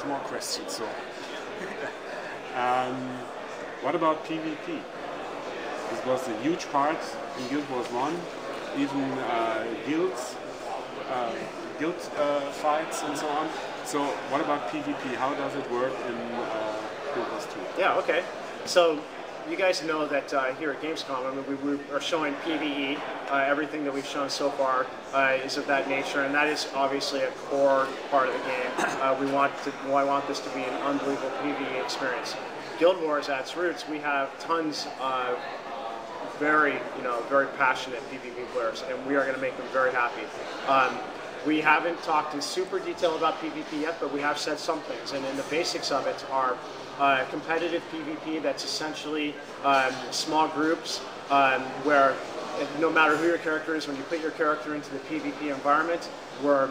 much more questions. So, what about PvP? This was a huge part in Guild Wars 1, even guilds, guild fights and so on. So what about PvP? How does it work in Guild Wars 2? Yeah, okay. So you guys know that here at Gamescom, I mean, we are showing PvE. Everything that we've shown so far is of that nature, and that is obviously a core part of the game. I want this to be an unbelievable PvE experience. Guild Wars, at its roots, we have tons of very passionate PvP players, and we are going to make them very happy. We haven't talked in super detail about PvP yet, but we have said some things, and the basics of it are competitive PvP that's essentially small groups where no matter who your character is, when you put your character into the PvP environment, we're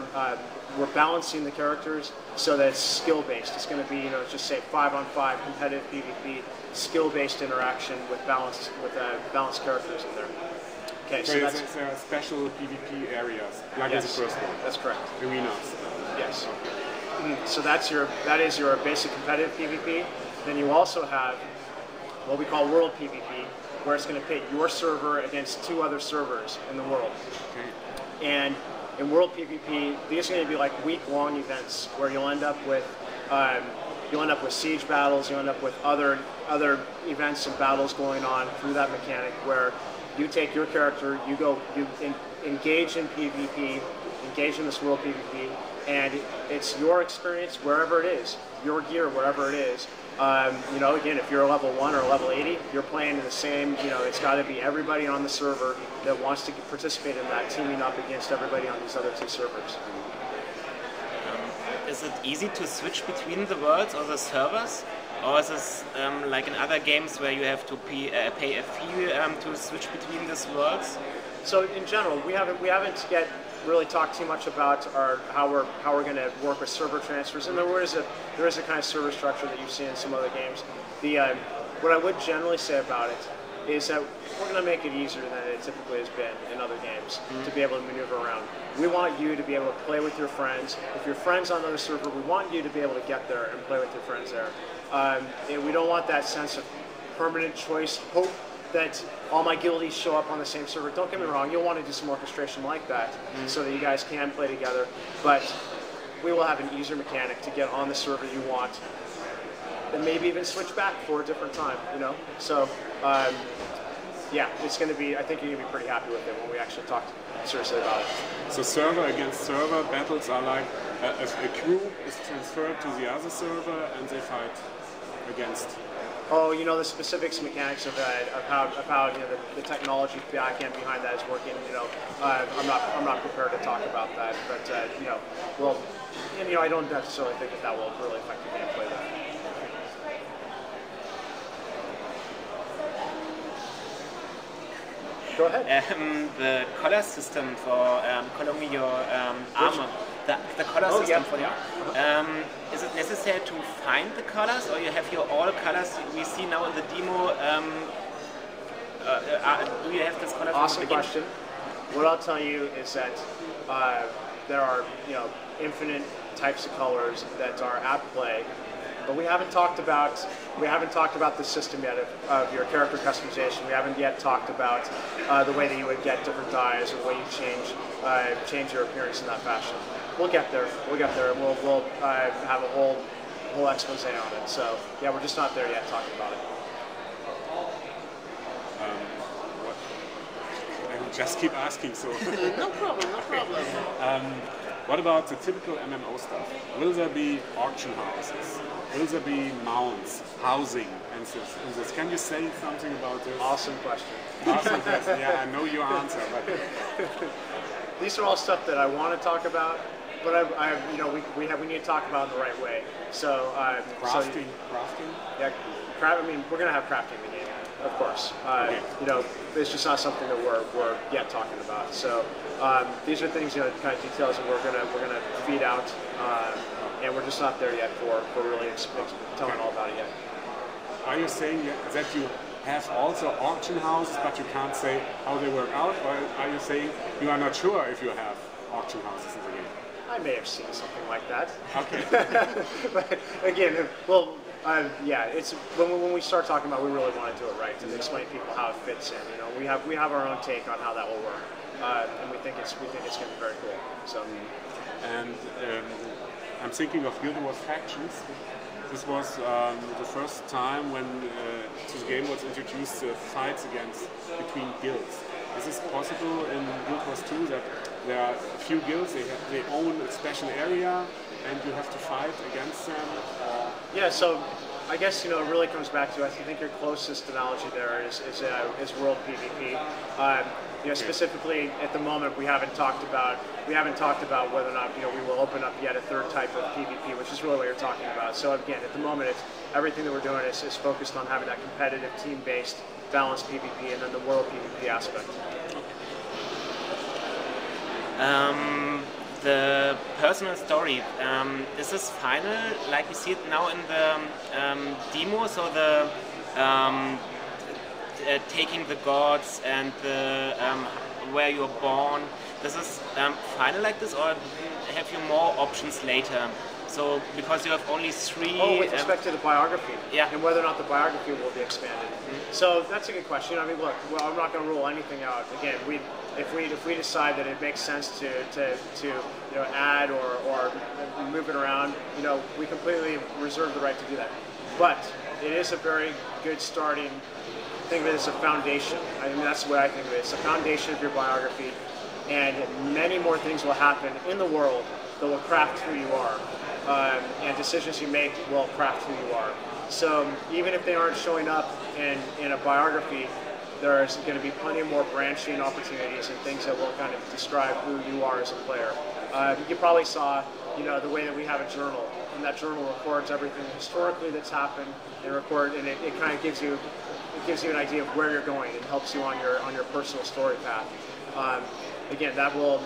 balancing the characters so that it's skill-based. It's going to be, just say 5-on-5 competitive PvP, skill-based interaction with balanced characters in there. Okay, so that's there are special PvP areas, like in the first one. That's correct. Arenas. Yes. So that is your basic competitive PvP. Then you also have what we call world PvP, where it's going to pit your server against 2 other servers in the world. Okay. And in world PvP, these are going to be like week-long events where you'll end up with siege battles. You'll end up with other events and battles going on through that mechanic where you take your character, you engage in PvP, engage in this world PvP, and it's your experience wherever it is, your gear wherever it is. Again, if you're a level 1 or a level 80, you're playing in the same, it's got to be everybody on the server that wants to participate in that, teaming up against everybody on these other 2 servers. Is it easy to switch between the worlds or the servers? Or is this like in other games where you have to pay a fee to switch between these worlds? So in general, we haven't yet really talked too much about how we're going to work with server transfers, and there is a kind of server structure that you've seen in some other games. What I would generally say about it is that we're going to make it easier than it typically has been in other games to be able to maneuver around. We want you to be able to play with your friends. If your friend's on another server, we want you to be able to get there and play with your friends there. And we don't want that sense of permanent choice, hope that all my guildies show up on the same server. Don't get me wrong, you'll want to do some orchestration like that so that you guys can play together, but we will have an easier mechanic to get on the server you want and maybe even switch back for a different time, So, yeah, it's going to be, I think you're going to be pretty happy with it when we actually talk seriously about it. So server against server battles are like a crew is transferred to the other server and they fight against. Oh, the specifics, mechanics of how the technology backend behind that is working. I'm not prepared to talk about that, but I don't necessarily think that will really affect the gameplay there. Go ahead. The color system for coloring your armor. The color system for the armor. Is it necessary to find the colors, or you have your all colors we see now in the demo? Do you have this color? Awesome question. What I'll tell you is that there are infinite types of colors that are at play. But we haven't talked about the system yet of your character customization. We haven't yet talked about the way that you would get different dyes or the way you change your appearance in that fashion. We'll get there. And we'll have a whole expose on it. So yeah, we're just not there yet talking about it. I will just keep asking. So No problem. what about the typical MMO stuff? Will there be auction houses? Will there be mounts, housing, and this? Can you say something about this? Awesome question. Awesome question. Yeah, I know your answer, but these are all stuff that I want to talk about, but we need to talk about it the right way. So crafting. Yeah, we're gonna have crafting in the game, of course. Okay. It's just not something that we're yet talking about. So these are things, kind of details that we're gonna feed out. And we're just not there yet for really telling all about it yet. Are you saying that you have also auction houses, but you can't say how they work out? Or are you saying you are not sure if you have auction houses in the game? I may have seen something like that. Okay. But again, well, yeah, it's when we start talking about, we really want to do it right to explain to people how it fits in. You know, we have our own take on how that will work, and we think it's going to be very cool. So, and I'm thinking of Guild Wars Factions. This was the first time when to the game was introduced fights between guilds. Is this possible in Guild Wars 2 that there are a few guilds, they own a special area and you have to fight against them? Yeah, so I guess, you know, it really comes back to, I think your closest analogy there is world PvP. You know, specifically at the moment we haven't talked about whether or not, you know, we will open up yet a third type of PvP, which is really what you're talking about. So again, at the moment, everything that we're doing is focused on having that competitive, team-based, balanced PvP, and then the world PvP aspect. The personal story, is this final, like we see it now in the demo, so the taking the gods and the where you're born, this is final like this, or have you more options later? So, because you have only 3... Oh, with respect to the biography, yeah, and whether or not the biography will be expanded. So that's a good question. I mean, look, well, I'm not going to rule anything out. Again, if we decide that it makes sense to you know, add or move it around, you know, we completely reserve the right to do that. But it is a very good starting. Think of it as a foundation. I mean, that's what I think of it. It's a foundation of your biography, and many more things will happen in the world that will craft who you are. And decisions you make will craft who you are. So even if they aren't showing up in a biography, there's going to be plenty more branching opportunities and things that will kind of describe who you are as a player. You probably saw, you know, the way that we have a journal, and that journal records everything historically that's happened, and it kind of gives you an idea of where you're going and helps you on your personal story path. Again, that will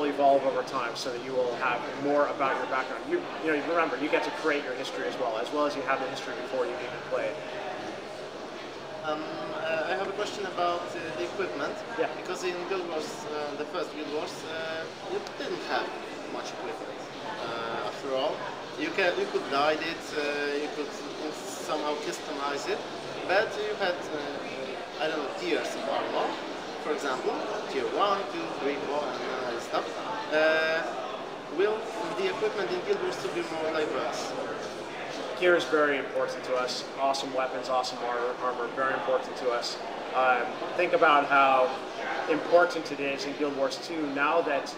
evolve over time, so that you will have more about your background. You know, remember, you get to create your history as well as you have the history before you even play it. I have a question about the equipment. Yeah. Because in Guild Wars, the first Guild Wars, you didn't have much equipment. After all, you could guide it, you could somehow customize it, but you had I don't know, tiers of armor. For example, tier 1, 2, 3, 4, and stuff. Will the equipment in Guild Wars to be more diverse? Gear is very important to us. Awesome weapons, awesome armor, very important to us. Think about how important it is in Guild Wars 2 now that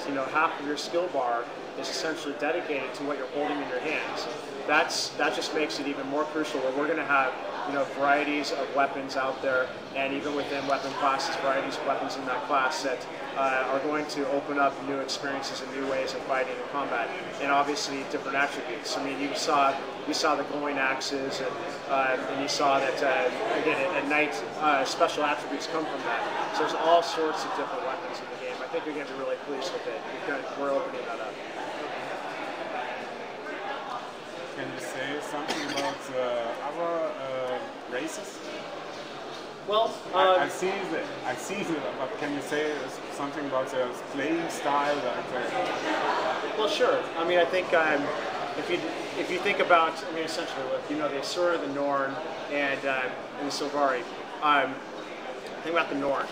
you know half of your skill bar is essentially dedicated to what you're holding in your hands. That just makes it even more crucial. Where we're going to have, you know, varieties of weapons out there, and even within weapon classes, varieties of weapons in that class that are going to open up new experiences and new ways of fighting and combat, and obviously different attributes. I mean, you saw the glowing axes, and you saw that again at night special attributes come from that. So there's all sorts of different weapons in the game. I think you're going to be really pleased with it. We're opening that up. Can you say something about other races? Well, I see that, but can you say something about their playing style? Well, sure. I mean, I think if you think about, I mean, essentially, you know, the Asura, the Norn, and the Silvari. Think about the Norn,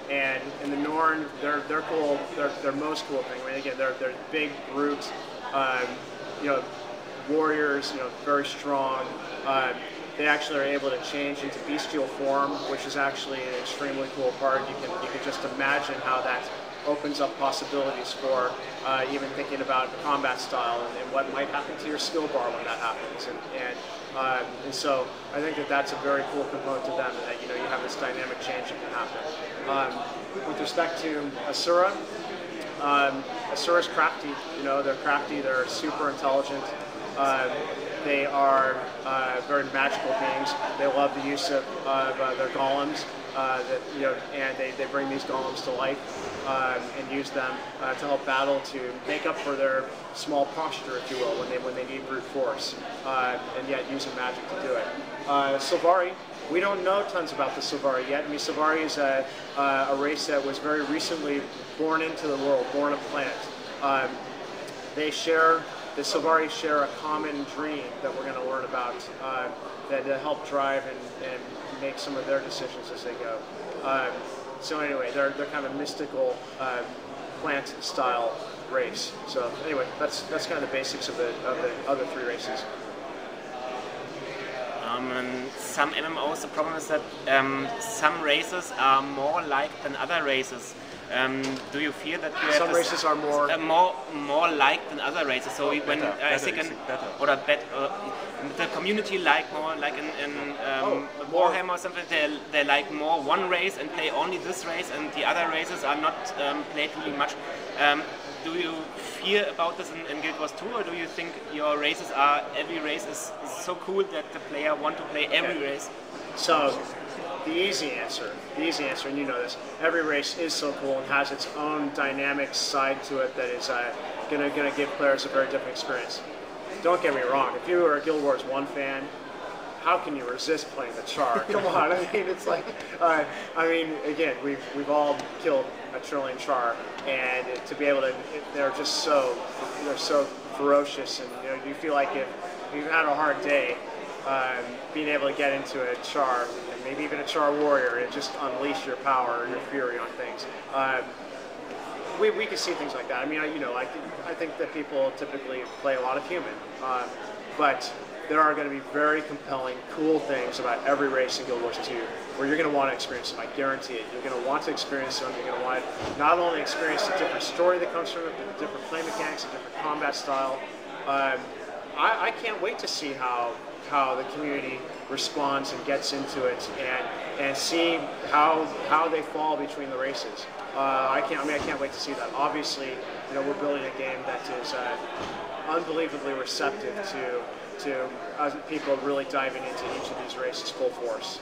and the Norn, they're cool. Their most cool thing. I mean, again, they're big brutes. You know, warriors. You know, very strong. They actually are able to change into bestial form, which is actually an extremely cool part. You can just imagine how that opens up possibilities for even thinking about combat style and what might happen to your skill bar when that happens. And so I think that's a very cool component to them, that you know you have this dynamic change that can happen. With respect to Asura, Asura's crafty. You know, they're crafty. They're super intelligent. They are very magical beings. They love the use of their golems, you know, and they bring these golems to life and use them to help battle, to make up for their small posture, if you will, when they need brute force, and yet using magic to do it. Silvari, we don't know tons about the Silvari yet. I mean, Silvari is a race that was very recently born into the world, born a planet. the Silvari share a common dream that we're going to learn about that help drive and make some of their decisions as they go. So anyway, they're kind of mystical plant-style race. So anyway, that's kind of the basics of the other 3 races. And some MMOs, the problem is that some races are more liked than other races. Do you fear that you some races are more liked than other races? So when I think the community like more like in Warhammer or something, they like more one race and play only this race, and the other races are not played really much. Do you fear about this in Guild Wars 2, or do you think your races every race is so cool that the player want to play every race? So the easy answer, and you know this, every race is so cool and has its own dynamic side to it that is gonna give players a very different experience. Don't get me wrong, if you are a Guild Wars 1 fan, how can you resist playing the Char? Come on, I mean, it's like, I mean, again, we've all killed a trillion Char, and to be able to, they're so ferocious, and you know, you feel like if you've had a hard day, being able to get into a Char, and maybe even a Char warrior, and just unleash your power, your fury on things. We can see things like that. I mean, I think that people typically play a lot of human, but there are going to be very compelling, cool things about every race in Guild Wars 2 where you're going to want to experience them. I guarantee it. You're going to want to experience them. You're going to want to not only experience the different story that comes from it, but the different play mechanics, the different combat style. I can't wait to see how the community responds and gets into it, and see how they fall between the races. I can't wait to see that. Obviously, you know, we're building a game that is unbelievably receptive to people really diving into each of these races full force.